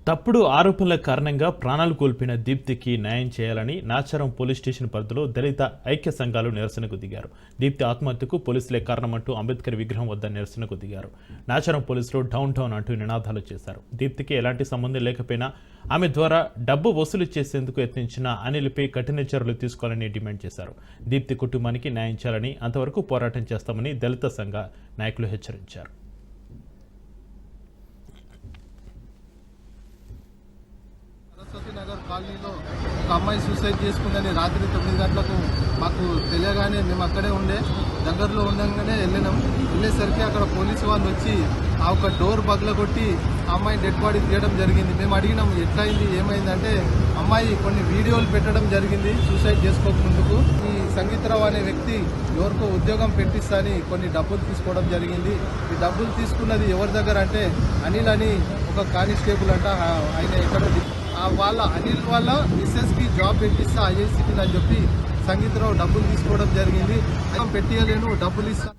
తప్పుడు ఆరోపణల కారణంగా ప్రాణాలు కోల్పోయిన దీప్తికి న్యాయం చేయాలని నాచారం పోలీస్ స్టేషన్ పరిధిలో దళిత ఐక్య సంఘాలు నిరసనకు దిగారు. దీప్తి ఆత్మహత్యకు పోలీసులే కారణమంటూ అంబేద్కర్ విగ్రహం వద్ద నిరసనకు దిగారు. నాచారం పోలీసులు డౌన్ టౌన్ అంటూ నినాదాలు చేశారు. దీప్తికి ఎలాంటి సంబంధం లేకపోయినా ఆమె ద్వారా డబ్బు వసూలు చేసేందుకు యత్నించిన అనిల్పై కఠిన చర్యలు తీసుకోవాలని డిమాండ్ చేశారు. దీప్తి కుటుంబానికి న్యాయం చేయాలని, అంతవరకు పోరాటం చేస్తామని దళిత సంఘ నాయకులు హెచ్చరించారు. నగర్ కాలనీలో ఒక అమ్మాయి సూసైడ్ చేసుకుందని రాత్రి 9 గంటలకు మాకు తెలియగానే మేము అక్కడే ఉండే దగ్గరలో ఉండగానే వెళ్ళేసరికి అక్కడ పోలీసు వాళ్ళు వచ్చి ఆ ఒక డోర్ పగలగొట్టి ఆ అమ్మాయి డెడ్ బాడీ తీయడం జరిగింది. మేము అడిగినాం ఎట్లయింది ఏమైందంటే అమ్మాయి కొన్ని వీడియోలు పెట్టడం జరిగింది సూసైడ్ చేసుకోకముందుకు. ఈ సంగీతరావు అనే వ్యక్తి ఎవరికో ఉద్యోగం పెట్టిస్తా అని కొన్ని డబ్బులు తీసుకోవడం జరిగింది. ఈ డబ్బులు తీసుకున్నది ఎవరి దగ్గర అంటే అనిల్ అని ఒక కానిస్టేబుల్ అంట, ఆయన ఎక్కడో వాళ్ళ అనిల్ వాళ్ళ మిస్సెస్కి జాబ్ పెట్టిస్తా ఐఐసిటీలు అని చెప్పి సంగీతరావు డబ్బులు తీసుకోవడం జరిగింది. పెట్టియలేను డబ్బులు ఇస్తా